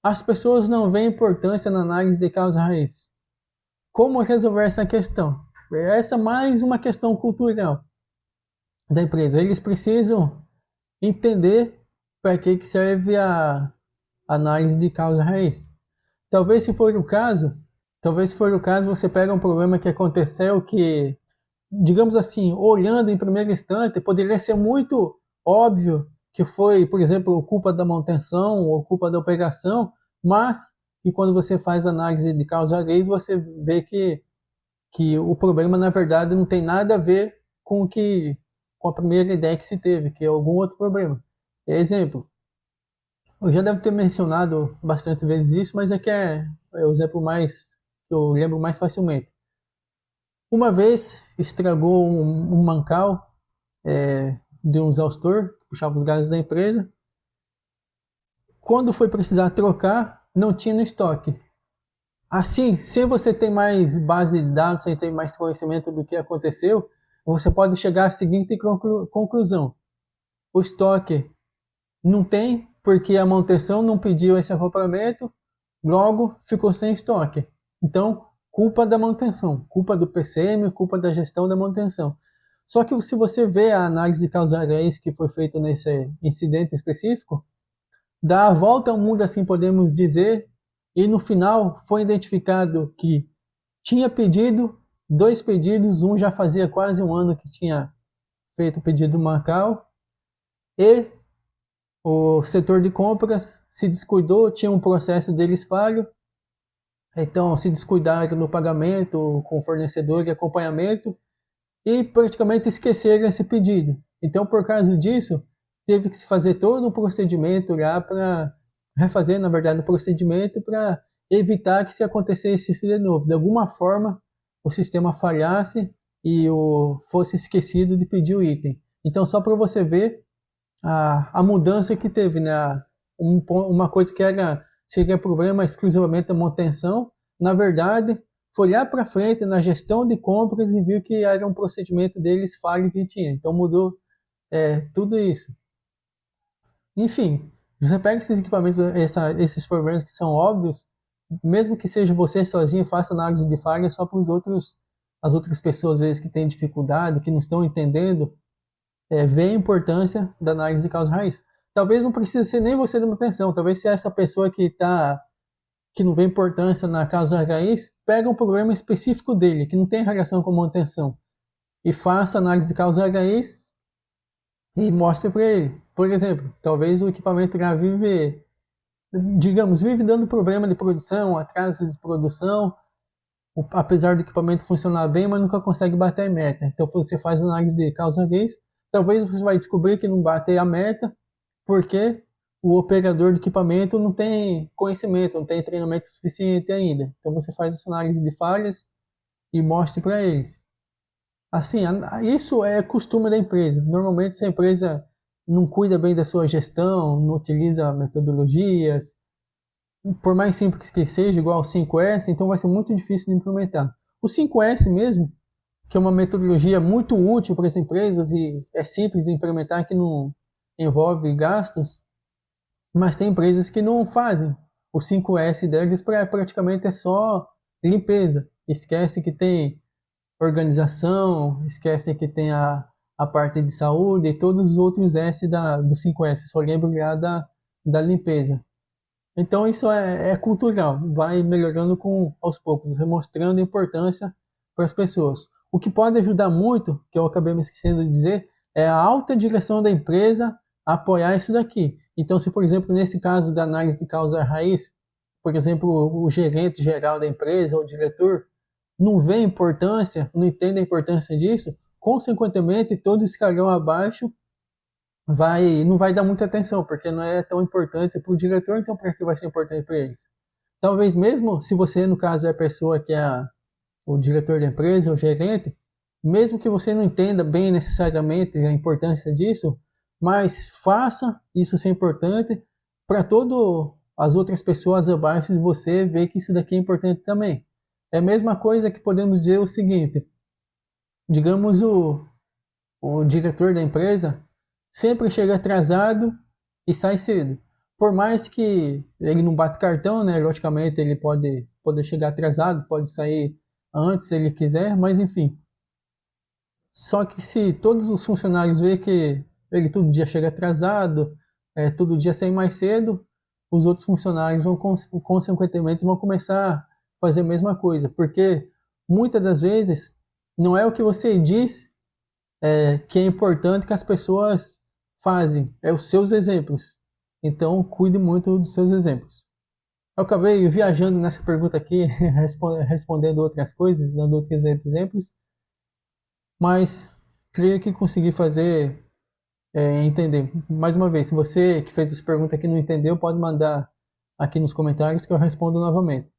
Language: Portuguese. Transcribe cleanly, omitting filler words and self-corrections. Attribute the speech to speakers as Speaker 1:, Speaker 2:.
Speaker 1: As pessoas não veem importância na análise de causa raiz. Como resolver essa questão? Essa é mais uma questão cultural da empresa. Eles precisam entender para que serve a análise de causa raiz. Talvez se for o caso, você pega um problema que aconteceu que, digamos assim, olhando em primeiro instante, poderia ser muito óbvio que foi, por exemplo, culpa da manutenção ou culpa da operação, mas que quando você faz análise de causa raiz, você vê que o problema, na verdade, não tem nada a ver com a primeira ideia que se teve, que é algum outro problema. Exemplo, eu já devo ter mencionado bastante vezes isso, mas é o exemplo mais que eu lembro mais facilmente. Uma vez estragou um mancal de um exaustor que puxava os gases da empresa. Quando foi precisar trocar, não tinha no estoque. Assim, se você tem mais base de dados, se tem mais conhecimento do que aconteceu, você pode chegar à seguinte conclusão: o estoque não tem, porque a manutenção não pediu esse acoplamento, logo ficou sem estoque. Então, culpa da manutenção, culpa do PCM, culpa da gestão da manutenção. Só que se você vê a análise de causa raiz que foi feita nesse incidente específico, dá a volta ao mundo, assim podemos dizer, e no final foi identificado que tinha pedido, dois pedidos, um já fazia quase um ano que tinha feito o pedido do Macau, e o setor de compras se descuidou, tinha um processo deles falho, então se descuidaram no pagamento com o fornecedor de acompanhamento e praticamente esqueceram esse pedido. Então, por causa disso, teve que se fazer todo o procedimento lá para refazer, na verdade, o procedimento para evitar que se acontecesse isso de novo. De alguma forma, o sistema falhasse e fosse esquecido de pedir o item. Então, só para você ver a mudança que teve, né? Uma coisa que seria problema exclusivamente da manutenção, na verdade, foi lá para frente na gestão de compras e viu que era um procedimento deles falho que tinha. Então mudou tudo isso. Enfim, você pega esses equipamentos, esses problemas que são óbvios, mesmo que seja você sozinho, faça análise de falha só para as outras pessoas, às vezes, que têm dificuldade, que não estão entendendo, ver a importância da análise de causa raiz. Talvez não precise ser nem você de manutenção, talvez seja essa pessoa que não vê importância na causa raiz, pega um problema específico dele, que não tem relação com a manutenção, e faça análise de causa raiz e mostre para ele. Por exemplo, talvez o equipamento já vive dando problema de produção, atraso de produção, apesar do equipamento funcionar bem, mas nunca consegue bater a meta. Então você faz análise de causa raiz, talvez você vai descobrir que não bate a meta, porque o operador do equipamento não tem conhecimento, não tem treinamento suficiente ainda. Então você faz essa análise de falhas e mostre para eles. Assim, isso é costume da empresa. Normalmente, se a empresa não cuida bem da sua gestão, não utiliza metodologias, por mais simples que seja, igual o 5S, então vai ser muito difícil de implementar. O 5S mesmo, que é uma metodologia muito útil para as empresas e é simples de implementar, que não envolve gastos, mas tem empresas que não fazem. O 5S deles praticamente é só limpeza. Esquece que tem organização, esquece que tem a parte de saúde e todos os outros S do 5S. Só lembro lá da limpeza. Então isso é cultural, vai melhorando aos poucos, demonstrando a importância para as pessoas. O que pode ajudar muito, que eu acabei me esquecendo de dizer, é a alta direção da empresa apoiar isso daqui. Então, se por exemplo, nesse caso da análise de causa raiz, por exemplo, o gerente geral da empresa ou o diretor não vê a importância, não entende a importância disso, consequentemente, todo escalão abaixo não vai dar muita atenção, porque não é tão importante para o diretor, então para que vai ser importante para eles? Talvez mesmo se você, no caso, é a pessoa que é o diretor da empresa, o gerente, mesmo que você não entenda bem necessariamente a importância disso, mas faça isso ser importante para todas as outras pessoas abaixo de você ver que isso daqui é importante também. É a mesma coisa que podemos dizer o seguinte: digamos o diretor da empresa sempre chega atrasado e sai cedo. por mais que ele não bate cartão, né? Logicamente ele pode poder chegar atrasado, pode sair antes se ele quiser, mas enfim. Só que se todos os funcionários vê que ele todo dia chega atrasado, todo dia sai mais cedo, os outros funcionários vão consequentemente vão começar a fazer a mesma coisa, porque muitas das vezes não é o que você diz que é importante que as pessoas fazem, é os seus exemplos. Então, cuide muito dos seus exemplos. Eu acabei viajando nessa pergunta aqui, respondendo outras coisas, dando outros exemplos, mas creio que consegui fazer entender. Mais uma vez, se você que fez essa pergunta aqui não entendeu, pode mandar aqui nos comentários que eu respondo novamente.